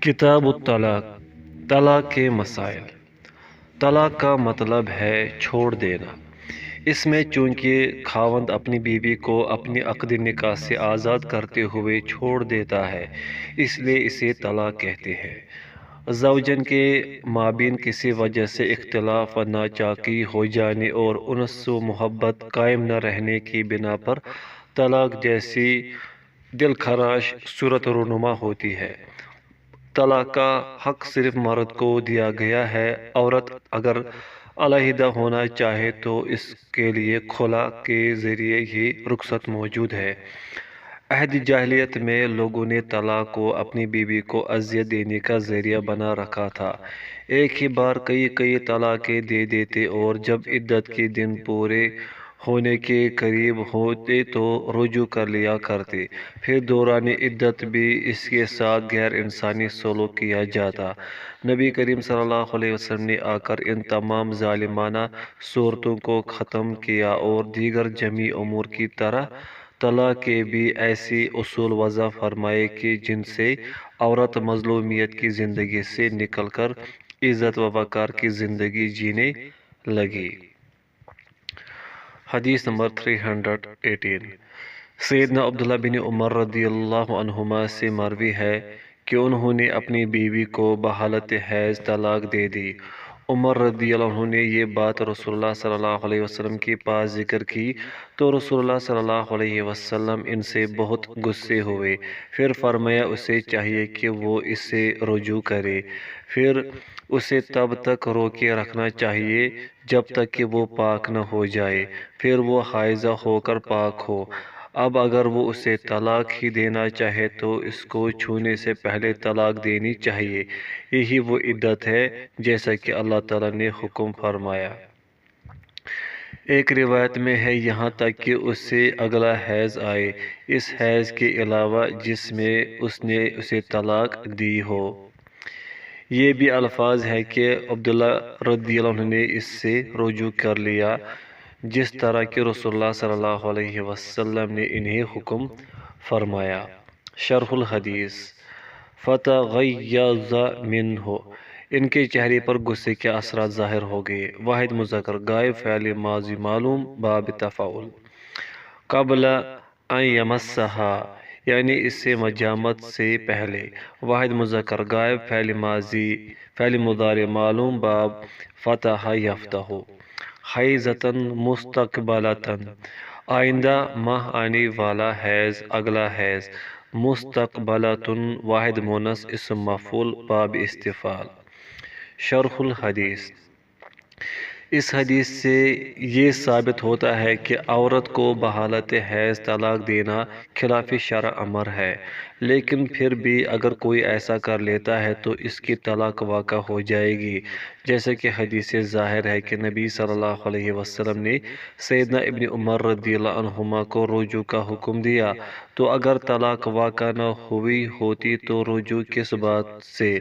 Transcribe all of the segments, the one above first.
کتاب الطلاق طلاق کے مسائل۔ طلاق کا مطلب ہے چھوڑ دینا۔ اس میں چونکہ خاوند اپنی بیوی کو اپنی عقد نکاح سے آزاد کرتے ہوئے چھوڑ دیتا ہے، اس لیے اسے طلاق کہتے ہیں۔ زوجین کے مابین کسی وجہ سے اختلاف و ناچاکی ہو جانے اور انس و محبت قائم نہ رہنے کی بنا پر طلاق جیسی دلخراش صورت رونما ہوتی ہے۔ طلاق کا حق صرف مرد کو دیا گیا ہے۔ عورت اگر علیحدہ ہونا چاہے تو اس کے لیے خلا کے ذریعے ہی رخصت موجود ہے۔ عہد جاہلیت میں لوگوں نے طلاق کو اپنی بیوی کو اذیت دینے کا ذریعہ بنا رکھا تھا۔ ایک ہی بار کئی طلاقیں دے دیتے اور جب عدت کے دن پورے ہونے کے قریب ہوتے تو رجوع کر لیا کرتے، پھر دوران عدت بھی اس کے ساتھ غیر انسانی سلوک کیا جاتا۔ نبی کریم صلی اللہ علیہ وسلم نے آ کر ان تمام ظالمانہ صورتوں کو ختم کیا اور دیگر جمعی امور کی طرح طلاق کے بھی ایسے اصول وضع فرمائے کہ جن سے عورت مظلومیت کی زندگی سے نکل کر عزت و وقار کی زندگی جینے لگی۔ حدیث نمبر 318۔ سیدنا عبداللہ بن عمر رضی اللہ عنہما سے مروی ہے کہ انہوں نے اپنی بیوی کو بحالت حیض طلاق دے دی۔ عمر رضی اللہ عنہ نے یہ بات رسول اللہ صلی اللہ علیہ وسلم کے پاس ذکر کی تو رسول اللہ صلی اللہ علیہ وسلم ان سے بہت غصے ہوئے، پھر فرمایا اسے چاہیے کہ وہ اس سے رجوع کرے، پھر اسے تب تک روکے رکھنا چاہیے جب تک کہ وہ پاک نہ ہو جائے، پھر وہ حائضہ ہو کر پاک ہو۔ اب اگر وہ اسے طلاق ہی دینا چاہے تو اس کو چھونے سے پہلے طلاق دینی چاہیے، یہی وہ عدت ہے جیسا کہ اللہ تعالیٰ نے حکم فرمایا۔ ایک روایت میں ہے یہاں تک کہ اس سے اگلا حیض آئے، اس حیض کے علاوہ جس میں اس نے اسے طلاق دی ہو۔ یہ بھی الفاظ ہے کہ عبداللہ رضی اللہ عنہ نے اس سے رجوع کر لیا، جس طرح کہ رسول اللہ صلی اللہ علیہ وسلم نے انہیں حکم فرمایا۔ شرح الحدیث۔ فتغیظ منہ، ان کے چہرے پر غصے کے اثرات ظاہر ہو گئے۔ واحد مذکر غائب فعل ماضی معلوم باب تفاعل۔ قبل ان یمسھا، یعنی اس سے مجامت سے پہلے۔ واحد مذکر غائب فعل مضارع معلوم باب فتح یفتح۔ حیضۃ مستقبلۃ، آئندہ ماہ آنے والا حیض، اگلا حیض۔ مستقبلۃ واحد مونث اسم مفعول باب استفعال۔ شرح الحدیث۔ اس حدیث سے یہ ثابت ہوتا ہے کہ عورت کو بحالت حیض طلاق دینا خلاف شرع امر ہے، لیکن پھر بھی اگر کوئی ایسا کر لیتا ہے تو اس کی طلاق واقع ہو جائے گی، جیسا کہ حدیث سے ظاہر ہے کہ نبی صلی اللہ علیہ وسلم نے سیدنا ابن عمر رضی اللہ عنہما کو رجوع کا حکم دیا، تو اگر طلاق واقع نہ ہوئی ہوتی تو رجوع کس بات سے؟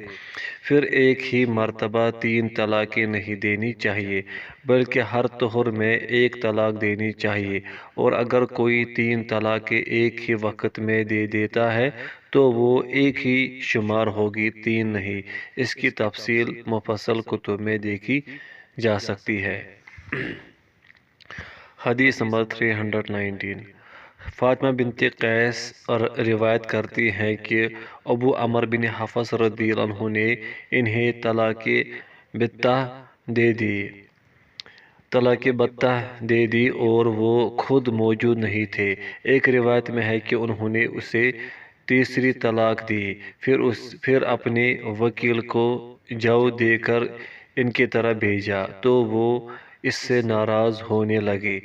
پھر ایک ہی مرتبہ 3 طلاقیں نہیں دینی چاہیے، بلکہ ہر طہر میں 1 طلاق دینی چاہیے، اور اگر کوئی 3 طلاقیں ایک ہی وقت میں دے دیتا ہے تو وہ ایک ہی شمار ہوگی، 3 نہیں۔ اس کی تفصیل مفصل کتب میں دیکھی جا سکتی ہے۔ حدیث نمبر 319۔ فاطمہ بنت قیس روایت کرتی ہیں کہ ابو عمرو بن حفص رضی اللہ عنہ نے انہیں طلاق بتہ دے دی اور وہ خود موجود نہیں تھے۔ ایک روایت میں ہے کہ انہوں نے اسے تیسری طلاق دی، پھر اپنے وکیل کو جو دے کر ان کی طرف بھیجا تو وہ اس سے ناراض ہونے لگے۔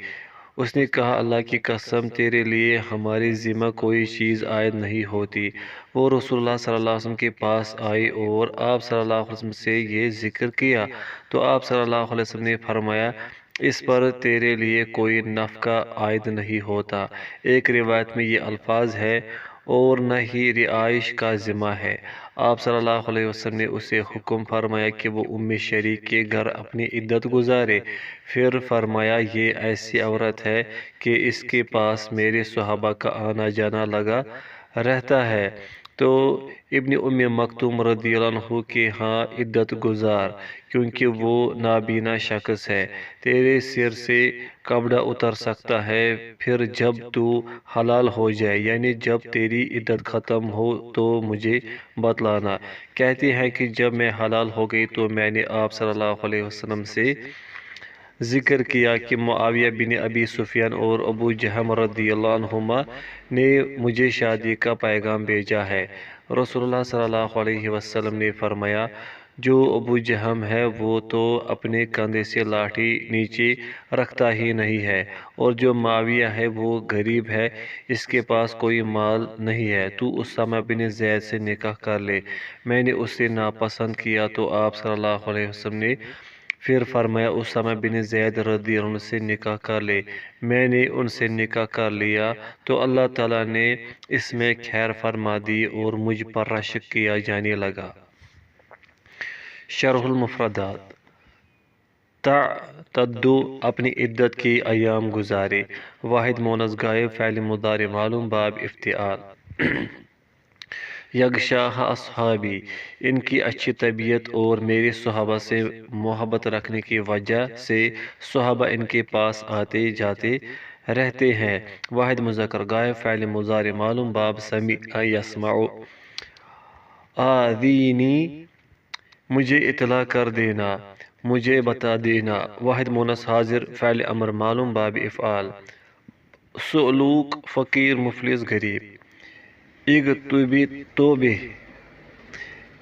اس نے کہا اللہ کی قسم تیرے لیے ہمارے ذمہ کوئی چیز عائد نہیں ہوتی۔ وہ رسول اللہ صلی اللہ علیہ وسلم کے پاس آئی اور آپ صلی اللہ علیہ وسلم سے یہ ذکر کیا تو آپ صلی اللہ علیہ وسلم نے فرمایا اس پر تیرے لیے کوئی نفقہ عائد نہیں ہوتا۔ ایک روایت میں یہ الفاظ ہے اور نہ ہی رہائش کا ذمہ ہے۔ آپ صلی اللہ علیہ وسلم نے اسے حکم فرمایا کہ وہ ام شریک کے گھر اپنی عدت گزارے، پھر فرمایا یہ ایسی عورت ہے کہ اس کے پاس میرے صحابہ کا آنا جانا لگا رہتا ہے، تو ابن مکتوم رضی اللہ عنہ کے ہاں عدت گزار، کیونکہ وہ نابینا شخص ہے، تیرے سر سے کپڑا اتر سکتا ہے، پھر جب تو حلال ہو جائے یعنی جب تیری عدت ختم ہو تو مجھے بتلانا۔ کہتے ہیں کہ جب میں حلال ہو گئی تو میں نے آپ صلی اللہ علیہ وسلم سے ذکر کیا کہ معاویہ بن ابی سفیان اور ابو جہم رضی اللہ عنہما نے مجھے شادی کا پیغام بھیجا ہے۔ رسول اللہ صلی اللہ علیہ وسلم نے فرمایا، جو ابو جہم ہے وہ تو اپنے کندھے سے لاٹھی نیچے رکھتا ہی نہیں ہے، اور جو معاویہ ہے وہ غریب ہے، اس کے پاس کوئی مال نہیں ہے، تو اسامہ بن زید سے نکاح کر لے۔ میں نے اسے ناپسند کیا تو آپ صلی اللہ علیہ وسلم نے پھر فرمایا، اسامہ بن زید رضی اللہ عنہ سے نکاح کر لے۔ میں نے ان سے نکاح کر لیا تو اللہ تعالیٰ نے اس میں خیر فرما دی اور مجھ پر رشک کیا جانے لگا۔ شرح المفردات: تعتدو اپنی عدت کی ایام گزارے، واحد مونس غائب فعل مضارع معلوم باب افتعال۔ یغشاہ اصحابی، ان کی اچھی طبیعت اور میرے صحابہ سے محبت رکھنے کی وجہ سے صحابہ ان کے پاس آتے جاتے رہتے ہیں، واحد مذکر غائب فعل مضارع معلوم باب سمع یسمع۔ آذینی، مجھے اطلاع کر دینا، مجھے بتا دینا، واحد مونس حاضر فعل امر معلوم باب افعال۔ سلوک، فقیر مفلس غریب۔ اغتبی توبہ،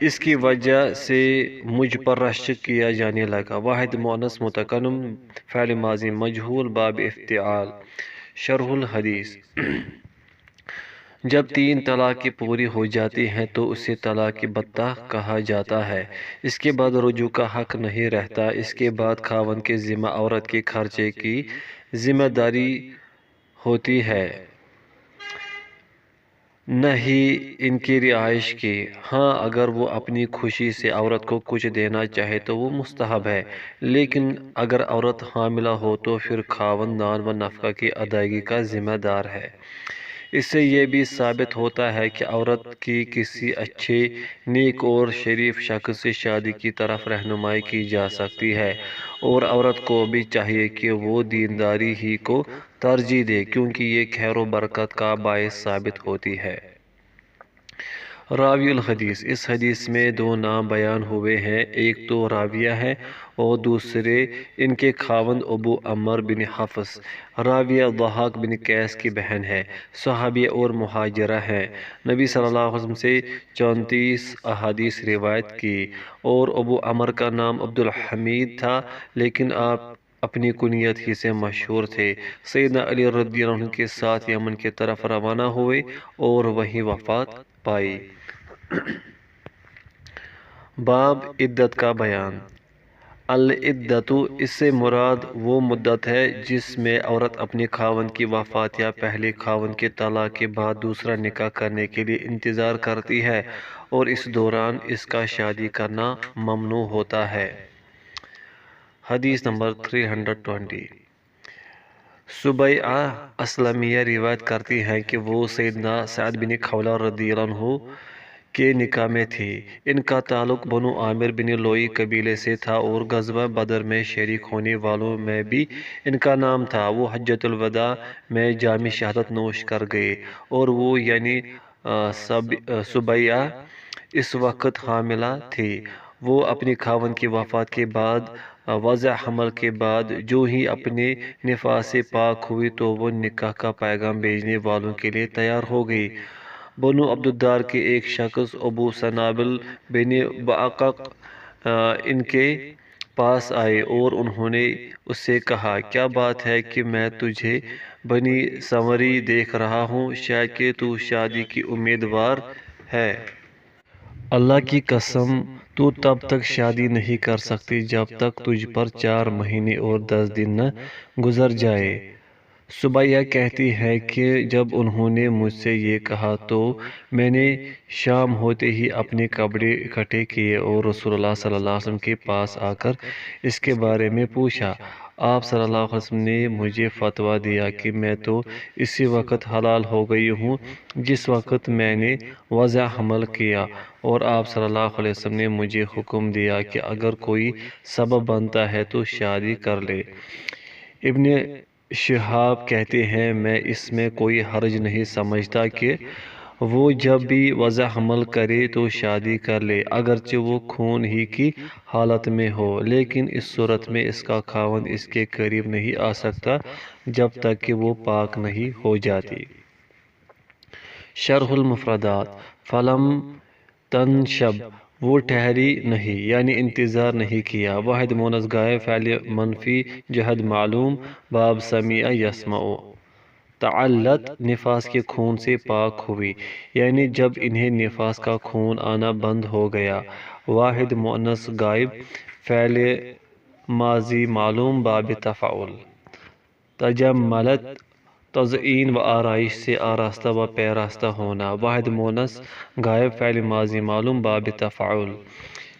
اس کی وجہ سے مجھ پر رشک کیا جانے لگا، واحد مؤنث متکلم فعل ماضی مجہول باب افتعال۔ شرح الحدیث: جب 3 طلاقیں پوری ہو جاتی ہیں تو اسے طلاق بتہ کہا جاتا ہے، اس کے بعد رجوع کا حق نہیں رہتا۔ اس کے بعد خاوند کے ذمہ عورت کے خرچے کی ذمہ داری ہوتی ہے، نہ ہی ان کی رہائش کی۔ ہاں اگر وہ اپنی خوشی سے عورت کو کچھ دینا چاہے تو وہ مستحب ہے، لیکن اگر عورت حاملہ ہو تو پھر خاوند نان و نفقہ کی ادائیگی کا ذمہ دار ہے۔ اس سے یہ بھی ثابت ہوتا ہے کہ عورت کی کسی اچھے، نیک اور شریف شخص سے شادی کی طرف رہنمائی کی جا سکتی ہے، اور عورت کو بھی چاہیے کہ وہ دینداری ہی کو ترجیح دے، کیونکہ یہ خیر و برکت کا باعث ثابت ہوتی ہے۔ راوی الحدیث: اس حدیث میں 2 نام بیان ہوئے ہیں، ایک تو راویہ ہے اور دوسرے ان کے خاوند ابو عمر بن حفص۔ راویہ ضحاک بن قیس کی بہن ہے، صحابیہ اور مہاجرہ ہیں، نبی صلی اللہ علیہ وسلم سے 34 احادیث روایت کی، اور ابو عمر کا نام عبدالحمید تھا، لیکن آپ اپنی کنیت ہی سے مشہور تھے۔ سیدنا علی رضی اللہ عنہ کے ساتھ یمن کی طرف روانہ ہوئے اور وہیں وفات پائی۔ باب عدت کا بیان۔ العدت، اس سے مراد وہ مدت ہے جس میں عورت اپنے خاوند کی وفات یا پہلے خاوند کے طلاق کے بعد دوسرا نکاح کرنے کے لیے انتظار کرتی ہے، اور اس دوران اس کا شادی کرنا ممنوع ہوتا ہے۔ حدیث نمبر 320۔ سبیعہ اسلمیہ روایت کرتی ہیں کہ وہ سیدنا سعد بن خولہ رضی اللہ عنہ کے نکاح میں تھی۔ ان کا تعلق بنو عامر بن لوئی قبیلے سے تھا اور غزوہ بدر میں شریک ہونے والوں میں بھی ان کا نام تھا۔ وہ حجۃ الوداع میں جام شہادت نوش کر گئے، اور وہ یعنی سبیعہ اس وقت حاملہ تھی۔ وہ اپنی خاوند کی وفات کے بعد وضع حمل کے بعد جو ہی اپنے نفاس سے پاک ہوئی تو وہ نکاح کا پیغام بھیجنے والوں کے لیے تیار ہو گئی۔ بنو عبدالدار کے ایک شخص ابو سنابل بن بعقق ان کے پاس آئے اور انہوں نے اس سے کہا، کیا بات ہے کہ میں تجھے بنی سنوری دیکھ رہا ہوں، شاید کہ تو شادی کی امیدوار ہے۔ اللہ کی قسم تو تب تک شادی نہیں کر سکتی جب تک تجھ پر 4 مہینے اور 10 دن نہ گزر جائے۔ سبیہ کہتی ہے کہ جب انہوں نے مجھ سے یہ کہا تو میں نے شام ہوتے ہی اپنے کپڑے اکٹھے کیے اور رسول اللہ صلی اللہ علیہ وسلم کے پاس آ کر اس کے بارے میں پوچھا۔ آپ صلی اللہ علیہ وسلم نے مجھے فتویٰ دیا کہ میں تو اسی وقت حلال ہو گئی ہوں جس وقت میں نے وضع حمل کیا، اور آپ صلی اللہ علیہ وسلم نے مجھے حکم دیا کہ اگر کوئی سبب بنتا ہے تو شادی کر لے۔ ابن شہاب کہتے ہیں میں اس میں کوئی حرج نہیں سمجھتا کہ وہ جب بھی وضع حمل کرے تو شادی کر لے، اگرچہ وہ خون ہی کی حالت میں ہو، لیکن اس صورت میں اس کا خاوند اس کے قریب نہیں آ سکتا جب تک کہ وہ پاک نہیں ہو جاتی۔ شرح المفردات: فلم تنشب، وہ ٹھہری نہیں، یعنی انتظار نہیں کیا۔ واحد مونس غائب، فعل منفی جہد معلوم، باب سمیع یسمع۔ تعلت، نفاس کے خون سے پاک ہوئی، یعنی جب انہیں نفاس کا خون آنا بند ہو گیا۔ واحد مؤنث غائب، فعل ماضی معلوم، باب تفعل۔ تجملت، تزئین و آرائش سے آراستہ و پیراستہ ہونا۔ واحد مؤنث غائب، فعل ماضی معلوم، باب تفعل۔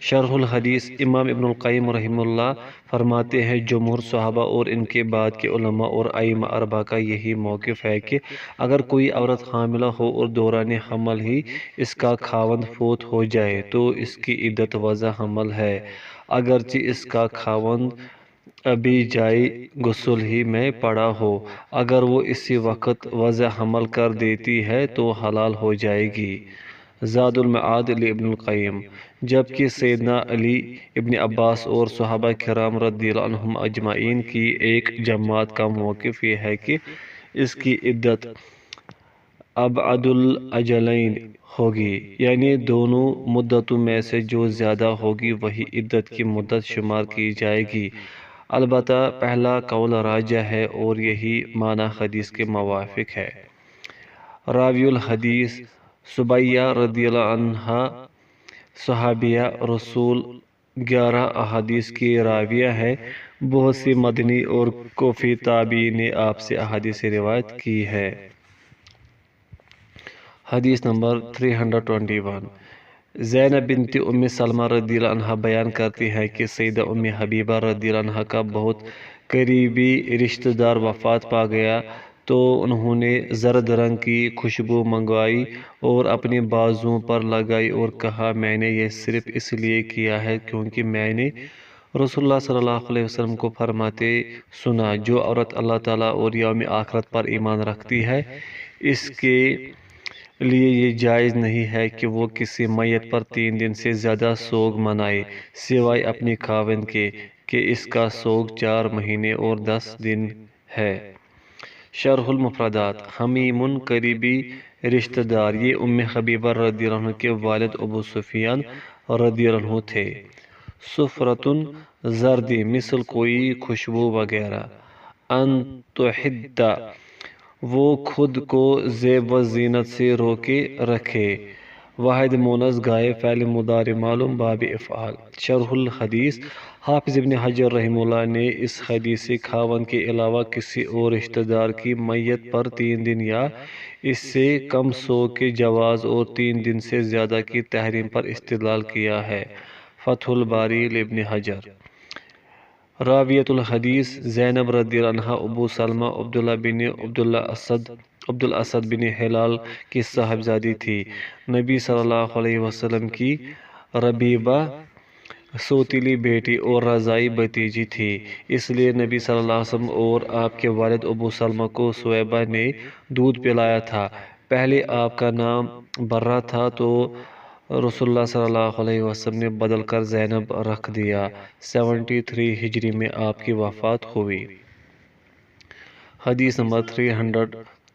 شرح الحدیث: امام ابن القیم رحمہ اللہ فرماتے ہیں جمہور صحابہ اور ان کے بعد کے علماء اور ائمہ اربعہ کا یہی موقف ہے کہ اگر کوئی عورت حاملہ ہو اور دوران حمل ہی اس کا خاوند فوت ہو جائے تو اس کی عدت وضع حمل ہے، اگرچہ اس کا خاوند ابھی جائے غسل ہی میں پڑا ہو۔ اگر وہ اسی وقت وضع حمل کر دیتی ہے تو حلال ہو جائے گی۔ زاد المعاد لابن القیم۔ جبکہ سیدنا علی، ابن عباس اور صحابہ کرام رضی اللہ عنہم اجمعین کی ایک جماعت کا موقف یہ ہے کہ اس کی عدت ابعد الاجلین ہوگی، یعنی دونوں مدتوں میں سے جو زیادہ ہوگی وہی عدت کی مدت شمار کی جائے گی۔ البتہ پہلا قول راجح ہے اور یہی معنی حدیث کے موافق ہے۔ راوی الحدیث: سبیہ رضی اللہ عنہا صحابیہ رسول 11 احادیث کی راویہ ہے۔ بہت سی مدنی اور کوفی تابعین نے آپ سے احادیث روایت کی ہے۔ حدیث نمبر 321۔ زینب بنت ام سلمہ رضی اللہ عنہا بیان کرتی ہے کہ سیدہ ام حبیبہ رضی اللہ عنہا کا بہت قریبی رشتہ دار وفات پا گیا تو انہوں نے زرد رنگ کی خوشبو منگوائی اور اپنے بازوؤں پر لگائی اور کہا میں نے یہ صرف اس لیے کیا ہے کیونکہ میں نے رسول اللہ صلی اللہ علیہ وسلم کو فرماتے سنا، جو عورت اللہ تعالیٰ اور یوم آخرت پر ایمان رکھتی ہے اس کے لیے یہ جائز نہیں ہے کہ وہ کسی میت پر 3 دن سے زیادہ سوگ منائے سوائے اپنی خاوند کے کہ اس کا سوگ 4 مہینے اور 10 دن ہے۔ شرح المفردات: حمیم، قریبی رشتہ دار، یہ ام حبیبہ رضی اللہ عنہ کے والد ابو سفیان رضی اللہ عنہ تھے۔ صفرۃ، زردی، مثل کوئی خوشبو وغیرہ۔ ان تحد، وہ خود کو زیب و زینت سے روکے رکھے۔ واحد مونس غائب، فعل مضارع معلوم، باب افعال۔ شرح الحدیث: حافظ ابن حجر رحمہ اللہ نے اس حدیث سے خاوند کے علاوہ کسی اور رشتہ دار کی میت پر 3 دن یا اس سے کم سوگ کے جواز اور 3 دن سے زیادہ کی تحریم پر استدلال کیا ہے۔ فتح الباری لابن حجر۔ راویۃ الحدیث: زینب رضی اللہ عنہا ابو سلمہ عبداللہ بن عبدالاسد بن ہلال کی صاحبزادی تھی۔ نبی صلی اللہ علیہ وسلم کی ربیبہ سوتیلی بیٹی اور رضاعی بھتیجی تھی، اس لیے نبی صلی اللہ علیہ وسلم اور آپ کے والد ابو سلمہ کو سویبہ نے دودھ پلایا تھا۔ پہلے آپ کا نام برہ تھا تو رسول اللہ صلی اللہ علیہ وسلم نے بدل کر زینب رکھ دیا۔ 73 ہجری میں آپ کی وفات ہوئی۔ حدیث نمبر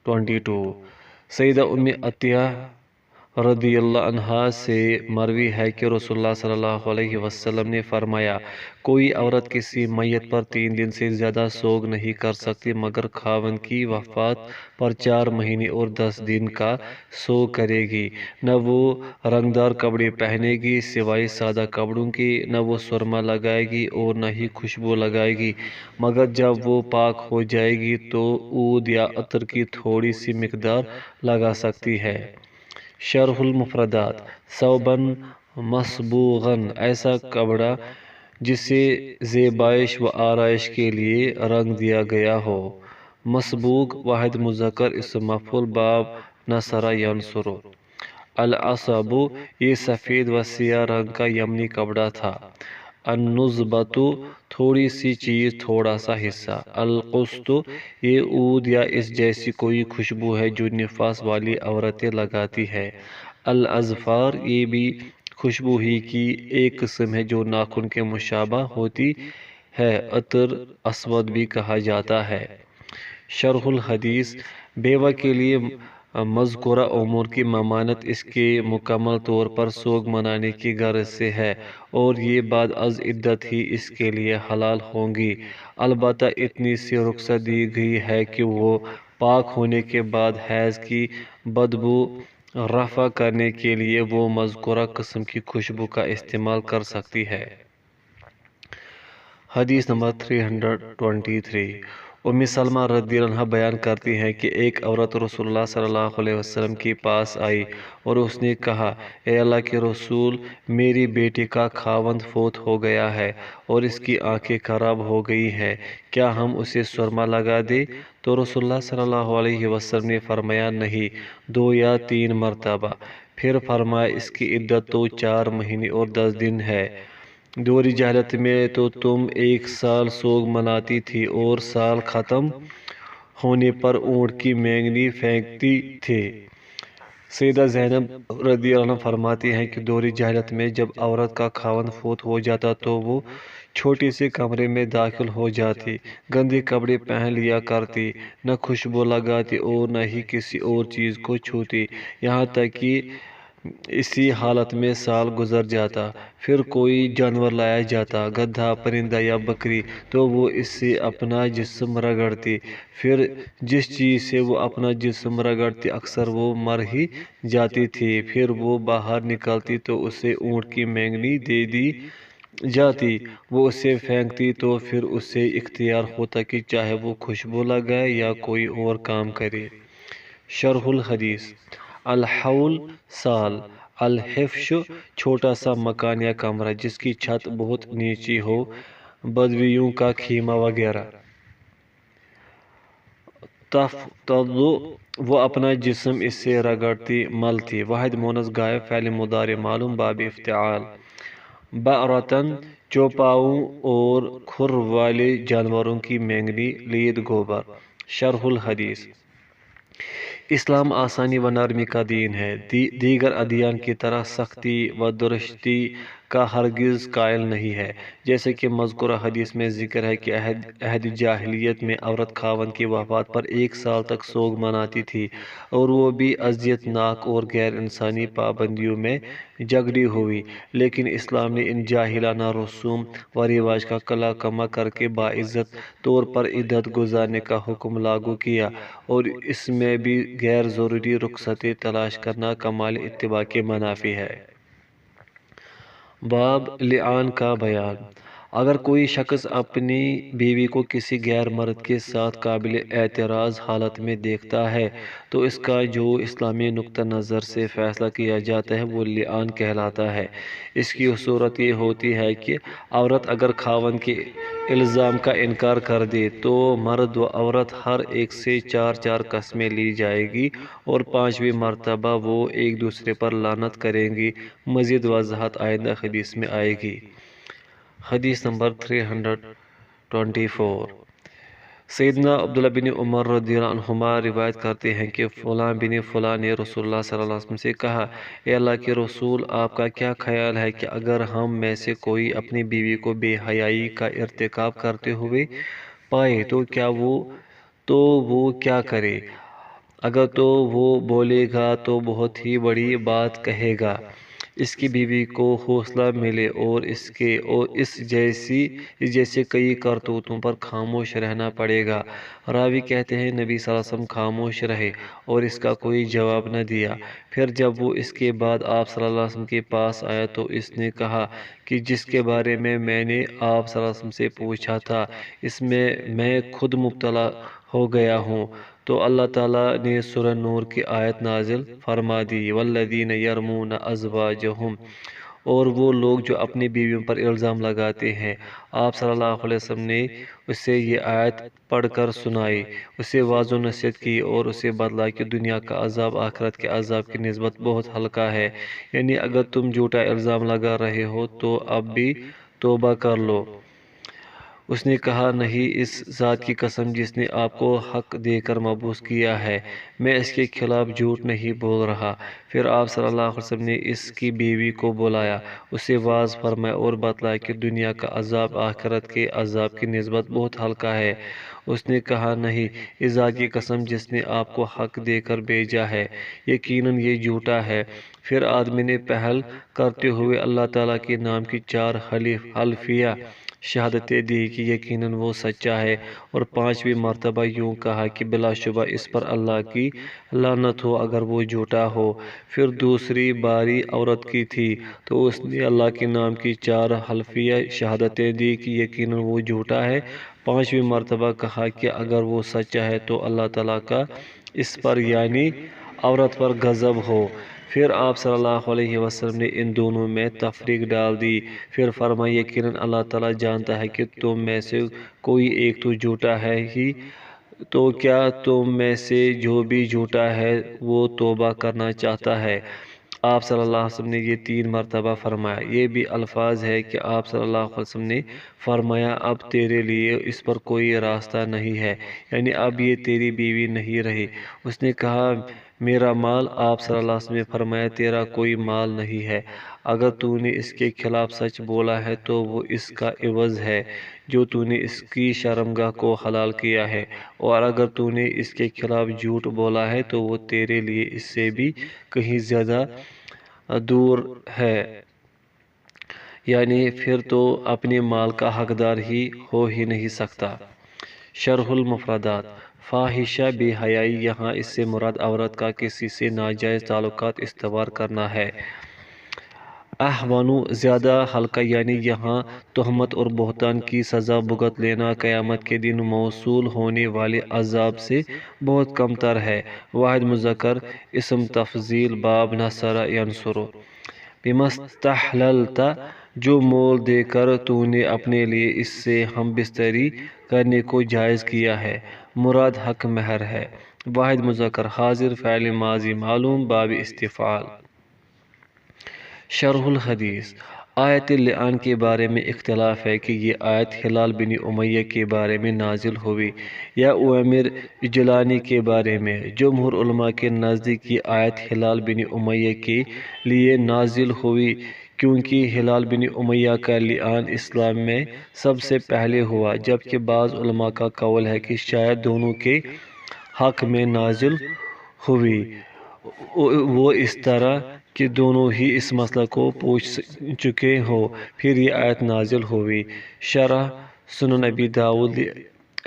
322۔ سیدہ ام عطیہ رضی اللہ عنہا سے مروی ہے کہ رسول اللہ صلی اللہ علیہ وسلم نے فرمایا، کوئی عورت کسی میت پر 3 دن سے زیادہ سوگ نہیں کر سکتی مگر خاوند کی وفات پر 4 مہینے اور 10 دن کا سوگ کرے گی۔ نہ وہ رنگدار کپڑے پہنے گی سوائے سادہ کپڑوں کی، نہ وہ سرما لگائے گی اور نہ ہی خوشبو لگائے گی، مگر جب وہ پاک ہو جائے گی تو عود یا عطر کی تھوڑی سی مقدار لگا سکتی ہے۔ شرح المفردات: ثوباً مصبوغاً، ایسا کپڑا جسے زیبائش و آرائش کے لیے رنگ دیا گیا ہو۔ مصبوغ واحد مذکر اسم مفعول باب نصر ینصر۔ العصب، یہ سفید و سیاہ رنگ کا یمنی کپڑا تھا۔ النزبۃ، تھوڑی سی چیز، تھوڑا سا حصہ۔ القسط، یہ عود یا اس جیسی کوئی خوشبو ہے جو نفاس والی عورتیں لگاتی ہیں۔ الاظفار، یہ بھی خوشبو ہی کی ایک قسم ہے جو ناخن کے مشابہ ہوتی ہے۔ عطر اسود بھی کہا جاتا ہے۔ شرح الحدیث: بیوہ کے لیے مذکورہ امور کی ممانعت اس کے مکمل طور پر سوگ منانے کی غرض سے ہے اور یہ بعد از عدت ہی اس کے لیے حلال ہوں گی، البتہ اتنی سی رخصت دی گئی ہے کہ وہ پاک ہونے کے بعد حیض کی بدبو رفع کرنے کے لیے وہ مذکورہ قسم کی خوشبو کا استعمال کر سکتی ہے۔ حدیث نمبر 323۔ ام سلمہ رضی اللہ عنہا بیان کرتی ہیں کہ ایک عورت رسول اللہ صلی اللہ علیہ وسلم کے پاس آئی اور اس نے کہا، اے اللہ کے رسول، میری بیٹی کا خاوند فوت ہو گیا ہے اور اس کی آنکھیں خراب ہو گئی ہیں، کیا ہم اسے سرما لگا دیں؟ تو رسول اللہ صلی اللہ علیہ وسلم نے فرمایا، نہیں، 2 یا 3 مرتبہ۔ پھر فرمایا، اس کی عدت تو 4 مہینے اور 10 دن ہے۔ دور جاہلیت میں تو تم 1 سال سوگ مناتی تھی اور سال ختم ہونے پر اونٹ کی مینگنی پھینکتی تھے۔ سیدہ زینب رضی اللہ عنہ فرماتی ہیں کہ دور جاہلیت میں جب عورت کا خاوند فوت ہو جاتا تو وہ چھوٹے سے کمرے میں داخل ہو جاتی، گندے کپڑے پہن لیا کرتی، نہ خوشبو لگاتی اور نہ ہی کسی اور چیز کو چھوتی، یہاں تک کہ اسی حالت میں سال گزر جاتا۔ پھر کوئی جانور لایا جاتا، گدھا، پرندہ یا بکری، تو وہ اس سے اپنا جسم رگڑتی۔ پھر جس چیز سے وہ اپنا جسم رگڑتی اکثر وہ مر ہی جاتی تھی۔ پھر وہ باہر نکلتی تو اسے اونٹ کی مینگنی دے دی جاتی، وہ اسے پھینکتی تو پھر اسے اختیار ہوتا کہ چاہے وہ خوشبو لگائے یا کوئی اور کام کرے۔ شرح الحدیث: الحول، سال۔ الحفش، چھوٹا سا مکان یا کمرہ جس کی چھت بہت نیچی ہو، بدویوں کا خیمہ وغیرہ۔ تفتض، وہ اپنا جسم اس سے رگڑتی، ملتی۔ واحد مونث غائب، فعل مضارع معلوم، باب افتعال۔ بعرۃً، چوپاؤں اور کھر والے جانوروں کی مینگنی، لید گوبر۔ شرح الحدیث: اسلام آسانی و نرمی کا دین ہے، دیگر ادیان کی طرح سختی و درشتی کا ہرگز قائل نہیں ہے۔ جیسا کہ مذکورہ حدیث میں ذکر ہے کہ عہد جاہلیت میں عورت خاوند کی وفات پر 1 سال تک سوگ مناتی تھی اور وہ بھی اذیت ناک اور غیر انسانی پابندیوں میں جکڑی ہوئی، لیکن اسلام نے ان جاہلانہ رسوم و رواج کا قلع کما کر کے باعزت طور پر عدت گزارنے کا حکم لاگو کیا، اور اس میں بھی غیر ضروری رخصتیں تلاش کرنا کمال اتباع کے منافی ہے۔ باب لعان کا بیان۔ اگر کوئی شخص اپنی بیوی کو کسی غیر مرد کے ساتھ قابل اعتراض حالت میں دیکھتا ہے تو اس کا جو اسلامی نقطہ نظر سے فیصلہ کیا جاتا ہے وہ لعان کہلاتا ہے۔ اس کی صورت یہ ہوتی ہے کہ عورت اگر خاوند کے الزام کا انکار کر دے تو مرد و عورت ہر ایک سے 4 قسمیں لی جائیں گی اور 5ویں مرتبہ وہ ایک دوسرے پر لعنت کریں گی۔ مزید وضاحت آئندہ حدیث میں آئے گی۔ حدیث نمبر 324۔ سیدنا عبداللہ بن عمر رضی اللہ عنہما روایت کرتے ہیں کہ فلاں بن فلاں نے رسول اللہ صلی اللہ علیہ وسلم سے کہا، اے اللہ کے رسول، آپ کا کیا خیال ہے کہ اگر ہم میں سے کوئی اپنی بیوی کو بے حیائی کا ارتکاب کرتے ہوئے پائے تو وہ کیا کرے؟ اگر تو وہ بولے گا تو بہت ہی بڑی بات کہے گا، اس کی بیوی کو حوصلہ ملے اور اس جیسے کئی کرتوتوں پر خاموش رہنا پڑے گا۔ راوی کہتے ہیں نبی صلی اللہ علیہ وسلم خاموش رہے اور اس کا کوئی جواب نہ دیا۔ پھر جب وہ اس کے بعد آپ صلی اللہ علیہ وسلم کے پاس آیا تو اس نے کہا کہ جس کے بارے میں نے آپ صلی اللہ علیہ وسلم سے پوچھا تھا اس میں خود مبتلا ہو گیا ہوں۔ تو اللہ تعالیٰ نے سورہ نور کی آیت نازل فرما دی، والذین یرمون ازواجہم، اور وہ لوگ جو اپنی بیویوں پر الزام لگاتے ہیں۔ آپ صلی اللہ علیہ وسلم نے اسے یہ آیت پڑھ کر سنائی، اسے واضح نصیحت کی اور اسے بتلایا کہ دنیا کا عذاب آخرت کے عذاب کی نسبت بہت ہلکا ہے، یعنی اگر تم جھوٹا الزام لگا رہے ہو تو اب بھی توبہ کر لو۔ اس نے کہا نہیں، اس ذات کی قسم جس نے آپ کو حق دے کر مبعوث کیا ہے، میں اس کے خلاف جھوٹ نہیں بول رہا۔ پھر آپ صلی اللہ علیہ وسلم نے اس کی بیوی کو بلایا، اسے واضح فرمایا اور بتلایا کہ دنیا کا عذاب آخرت کے عذاب کی نسبت بہت ہلکا ہے۔ اس نے کہا نہیں، اس ذات کی قسم جس نے آپ کو حق دے کر بھیجا ہے، یقیناً یہ جھوٹا ہے۔ پھر آدمی نے پہل کرتے ہوئے اللہ تعالیٰ کے نام کی 4 حلفیہ شہادتیں دی کہ یقیناً وہ سچا ہے، اور 5ویں مرتبہ یوں کہا کہ بلا شبہ اس پر اللہ کی لعنت ہو اگر وہ جھوٹا ہو۔ پھر دوسری باری عورت کی تھی تو اس نے اللہ کے نام کی 4 حلفیہ شہادتیں دی کہ یقیناً وہ جھوٹا ہے۔ 5ویں مرتبہ کہا کہ اگر وہ سچا ہے تو اللہ تعالیٰ کا اس پر یعنی عورت پر غضب ہو۔ پھر آپ صلی اللہ علیہ وسلم نے ان دونوں میں تفریق ڈال دی۔ پھر فرمایا یقیناً اللہ تعالیٰ جانتا ہے کہ تم میں سے کوئی ایک تو جھوٹا ہے ہی، تو کیا تم میں سے جو بھی جھوٹا ہے وہ توبہ کرنا چاہتا ہے؟ آپ صلی اللہ علیہ وسلم نے یہ 3 مرتبہ فرمایا۔ یہ بھی الفاظ ہے کہ آپ صلی اللہ علیہ وسلم نے فرمایا اب تیرے لیے اس پر کوئی راستہ نہیں ہے، یعنی اب یہ تیری بیوی نہیں رہی۔ اس نے کہا میرا مال؟ آپ صلی اللہ علیہ وسلم نے فرمایا تیرا کوئی مال نہیں ہے، اگر تو نے اس کے خلاف سچ بولا ہے تو وہ اس کا عوض ہے جو تو نے اس کی شرمگاہ کو حلال کیا ہے، اور اگر تو نے اس کے خلاف جھوٹ بولا ہے تو وہ تیرے لیے اس سے بھی کہیں زیادہ دور ہے، یعنی پھر تو اپنے مال کا حقدار ہی ہو ہی نہیں سکتا۔ شرح المفردات: فاحشہ بے حیائی، یہاں اس سے مراد عورت کا کسی سے ناجائز تعلقات استوار کرنا ہے۔ احوانو، زیادہ ہلکا، یعنی یہاں تہمت اور بہتان کی سزا بھگت لینا قیامت کے دن موصول ہونے والے عذاب سے بہت کم تر ہے۔ واحد مذکر اسم تفضیل، باب نصر ینصر۔ بمستحللت، جو مول دے کر تو نے اپنے لیے اس سے ہم بستری کرنے کو جائز کیا ہے، مراد حق مہر ہے۔ واحد مذکر حاضر، فعل ماضی معلوم، باب استفعال۔ شرح الحدیث: آیت اللعان کے بارے میں اختلاف ہے کہ یہ آیت ہلال بن امیہ کے بارے میں نازل ہوئی یا عویمر اجلانی کے بارے میں۔ جمہور علماء کے نزدیک یہ آیت ہلال بن امیہ کے لیے نازل ہوئی کیونکہ ہلال بن امیہ کا لعان اسلام میں سب سے پہلے ہوا، جبکہ بعض علماء کا قول ہے کہ شاید دونوں کے حق میں نازل ہوئی، وہ اس طرح کہ دونوں ہی اس مسئلہ کو پوچھ چکے ہوں، پھر یہ آیت نازل ہوئی۔ شرح سنن ابی داؤد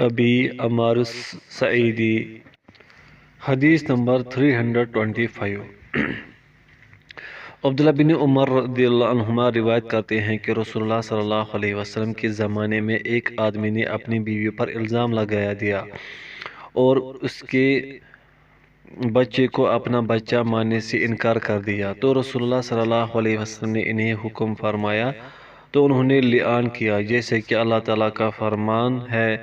ابی عمار السعیدی۔ حدیث نمبر 325۔ عبداللہ بن عمر رضی اللہ عنہما روایت کرتے ہیں کہ رسول اللہ صلی اللہ علیہ وسلم کے زمانے میں ایک آدمی نے اپنی بیوی پر الزام لگا دیا اور اس کے بچے کو اپنا بچہ ماننے سے انکار کر دیا، تو رسول اللہ صلی اللہ علیہ وسلم نے انہیں حکم فرمایا تو انہوں نے لعان کیا جیسے کہ اللہ تعالیٰ کا فرمان ہے۔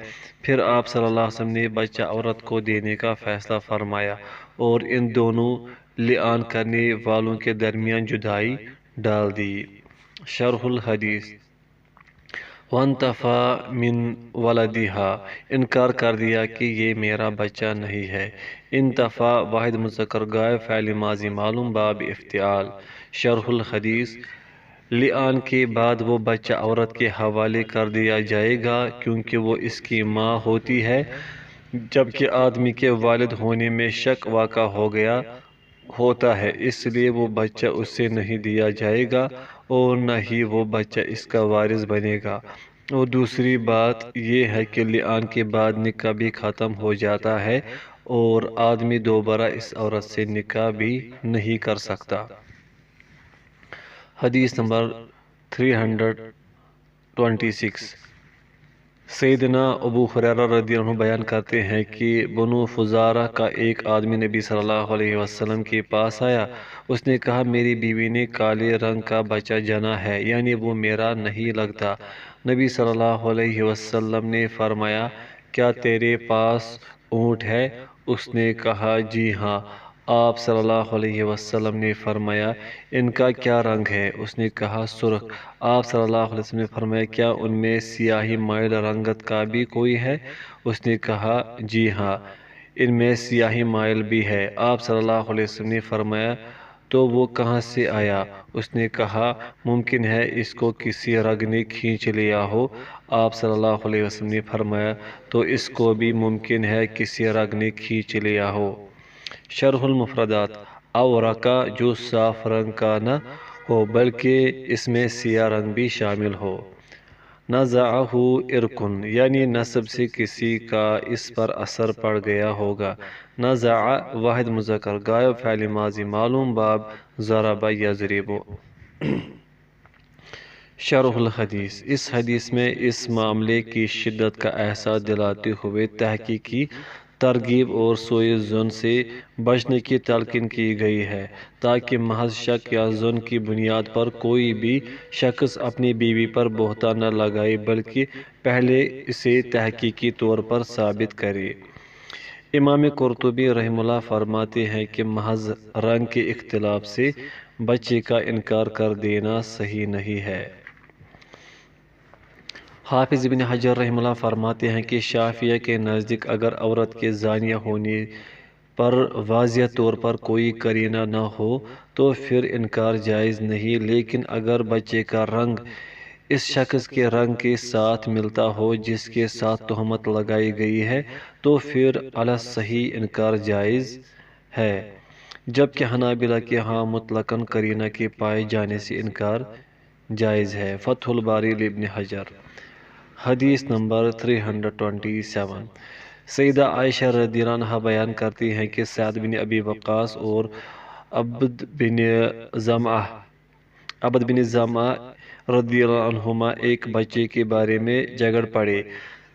پھر آپ صلی اللہ علیہ وسلم نے بچہ عورت کو دینے کا فیصلہ فرمایا اور ان دونوں لعان کرنے والوں کے درمیان جدائی ڈال دی۔ شرح الحدیث: وانتفا من ولدہا، انکار کر دیا کہ یہ میرا بچہ نہیں ہے۔ انتفا واحد مذکر غائب، فعل ماضی معلوم، باب افتعال۔ شرح الحدیث: لعان کے بعد وہ بچہ عورت کے حوالے کر دیا جائے گا کیونکہ وہ اس کی ماں ہوتی ہے، جبکہ آدمی کے والد ہونے میں شک واقع ہوتا ہے، اس لیے وہ بچہ اس سے نہیں دیا جائے گا اور نہ ہی وہ بچہ اس کا وارث بنے گا۔ اور دوسری بات یہ ہے کہ لعان کے بعد نکاح بھی ختم ہو جاتا ہے اور آدمی دوبارہ اس عورت سے نکاح بھی نہیں کر سکتا۔ حدیث نمبر 326۔ سیدنا ابو ہریرہ رضی اللہ عنہ بیان کرتے ہیں کہ بنو فزارہ کا ایک آدمی نبی صلی اللہ علیہ وسلم کے پاس آیا۔ اس نے کہا میری بیوی نے کالے رنگ کا بچہ جنا ہے، یعنی وہ میرا نہیں لگتا۔ نبی صلی اللہ علیہ وسلم نے فرمایا کیا تیرے پاس اونٹ ہے؟ اس نے کہا جی ہاں۔ آپ صلی اللہ علیہ وسلم نے فرمایا ان کا کیا رنگ ہے؟ اس نے کہا سرخ۔ آپ صلی اللہ علیہ وسلم نے فرمایا کیا ان میں سیاہی مائل رنگت کا بھی کوئی ہے؟ اس نے کہا جی ہاں، ان میں سیاہی مائل بھی ہے۔ آپ صلی اللہ علیہ وسلم نے فرمایا تو وہ کہاں سے آیا؟ اس نے کہا ممکن ہے اس کو کسی رگ نے کھینچ لیا ہو۔ آپ صلی اللہ علیہ وسلم نے فرمایا تو اس کو بھی ممکن ہے کسی رگ نے کھینچ لیا ہو۔ شرح المفردات، اورکا جو صاف رنگ کا نہ ہو بلکہ اس میں سیاہ رنگ بھی شامل ہو۔ نزعہ ارکن، یعنی نسب سے کسی کا اس پر اثر پڑ گیا ہوگا۔ نزع واحد مذکر غائب فعل ماضی معلوم باب ضرب یضرب۔ شرح الحدیث، اس حدیث میں اس معاملے کی شدت کا احساس دلاتے ہوئے تحقیقی ترغیب اور سوء ظن سے بچنے کی تلقین کی گئی ہے تاکہ محض شک یا ظن کی بنیاد پر کوئی بھی شخص اپنی بیوی پر بہتان نہ لگائے بلکہ پہلے اسے تحقیقی طور پر ثابت کرے۔ امام قرطبی رحمہ اللہ فرماتے ہیں کہ محض رنگ کے اختلاف سے بچے کا انکار کر دینا صحیح نہیں ہے۔ حافظ ابن حجر رحمہ اللہ فرماتے ہیں کہ شافعیہ کے نزدیک اگر عورت کے زانیہ ہونے پر واضح طور پر کوئی قرینہ نہ ہو تو پھر انکار جائز نہیں، لیکن اگر بچے کا رنگ اس شخص کے رنگ کے ساتھ ملتا ہو جس کے ساتھ تہمت لگائی گئی ہے تو پھر علی صحیح انکار جائز ہے، جبکہ حنابلہ کے ہاں مطلقاً قرینہ کے پائے جانے سے انکار جائز ہے۔ فتح الباری ابن حجر۔ حدیث نمبر 327۔ سیدہ عائشہ رضی اللہ عنہا بیان کرتی ہیں کہ سعد بن ابی وقاص اور عبد بن زمعہ رضی اللہ عنہما ایک بچے کے بارے میں جھگڑ پڑے۔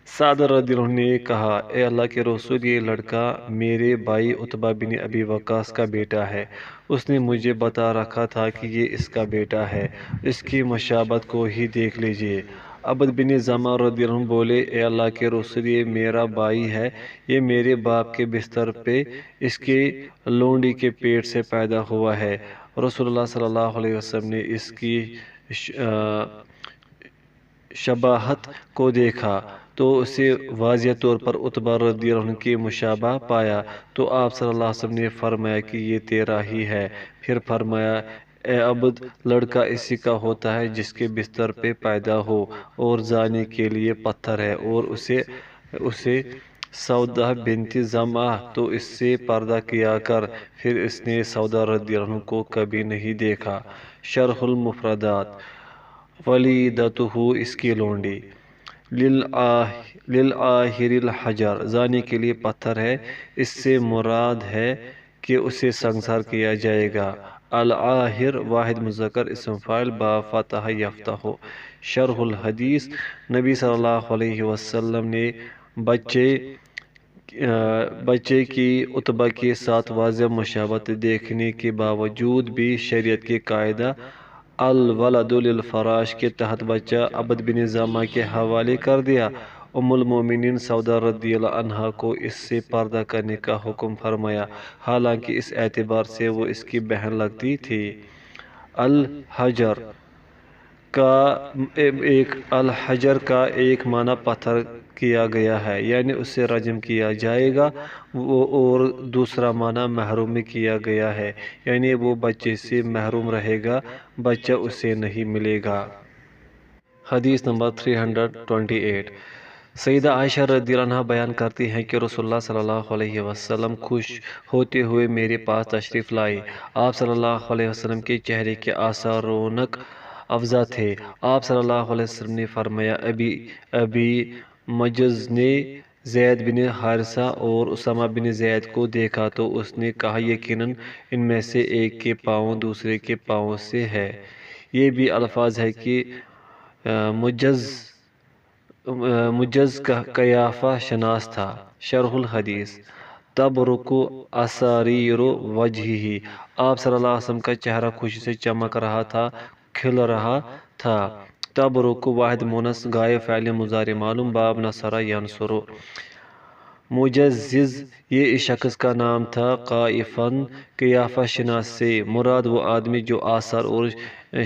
سعد رضی اللہ عنہ نے کہا اے اللہ کے رسول، یہ لڑکا میرے بھائی عتبہ بن ابی وقاص کا بیٹا ہے، اس نے مجھے بتا رکھا تھا کہ یہ اس کا بیٹا ہے، اس کی مشابہت کو ہی دیکھ لیجئے۔ عبد بن زمعہ رضی اللہ عنہ بولے اے اللہ کے رسول، یہ میرا بھائی ہے، یہ میرے باپ کے بستر پہ اس کی لونڈی کے پیٹ سے پیدا ہوا ہے۔ رسول اللہ صلی اللہ علیہ وسلم نے اس کی شباہت کو دیکھا تو اسے واضح طور پر عتبہ رضی اللہ عنہ کی مشابہ پایا، تو آپ صلی اللہ علیہ وسلم نے فرمایا کہ یہ تیرا ہی ہے۔ پھر فرمایا اے عبد، لڑکا اسی کا ہوتا ہے جس کے بستر پہ پیدا ہو اور زانی کے لیے پتھر ہے، اور اسے سودا بنت زمعہ تو اس سے پردہ کیا کر۔ پھر اس نے سودا رضی اللہ عنہ کو کبھی نہیں دیکھا۔ شرح المفردات، ولیدتہ اس کی لونڈی، للعاہر الحجر زانی کے لیے پتھر ہے، اس سے مراد ہے کہ اسے سنگسار کیا جائے گا۔ العاہر واحد مذکر اسم فاعل با فتح یفتح۔ شرح الحدیث، نبی صلی اللہ علیہ وسلم نے بچے کی عتبہ کے ساتھ واضح مشابہت دیکھنے کے باوجود بھی شریعت کے قاعدہ الولد للفراش کے تحت بچہ عبد بن زمعہ کے حوالے کر دیا۔ ام المومنین سودا رضی اللہ عنہا کو اس سے پردہ کرنے کا حکم فرمایا، حالانکہ اس اعتبار سے وہ اس کی بہن لگتی تھی۔ الحجر کا ایک معنی پتھر کیا گیا ہے، یعنی اسے رجم کیا جائے گا، اور دوسرا معنی محروم کیا گیا ہے، یعنی وہ بچے سے محروم رہے گا، بچہ اسے نہیں ملے گا۔ حدیث نمبر 328۔ سیدہ عائشہ رضی اللہ عنہا بیان کرتی ہیں کہ رسول اللہ صلی اللہ علیہ وسلم خوش ہوتے ہوئے میرے پاس تشریف لائے۔ آپ صلی اللہ علیہ وسلم کے چہرے کے آثار رونق افزا تھے۔ آپ صلی اللہ علیہ وسلم نے فرمایا، ابھی مجز نے زید بن حارثہ اور اسامہ بن زید کو دیکھا تو اس نے کہا یقیناً ان میں سے ایک کے پاؤں دوسرے کے پاؤں سے ہے۔ یہ بھی الفاظ ہے کہ مجز قیافہ شناس تھا۔ شرح الحدیث تبرک اساریر وجہہ، آپ صلی اللہ علیہ وسلم کا چہرہ خوشی سے چمک رہا تھا، کھل رہا تھا۔ تبرک واحد مونس غائب فعل مضارع معلوم باب نصر ینصر۔ مجزز یہ اس شخص کا نام تھا۔ قائفاً قیافہ شناس سے مراد وہ آدمی جو آثار اور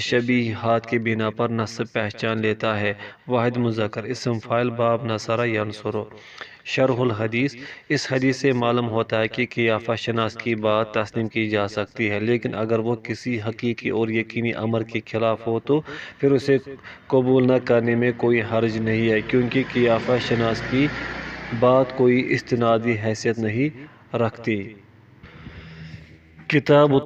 شبیہات کی بنا پر نسب پہچان لیتا ہے۔ واحد مذکر اسم فاعل باب نصر ینصر۔ شرح الحدیث اس حدیث سے معلوم ہوتا ہے کہ قیافہ شناس کی بات تسلیم کی جا سکتی ہے، لیکن اگر وہ کسی حقیقی اور یقینی امر کے خلاف ہو تو پھر اسے قبول نہ کرنے میں کوئی حرج نہیں ہے، کیونکہ قیافہ شناس کی بات کوئی استنادی حیثیت نہیں رکھتی۔ کتاب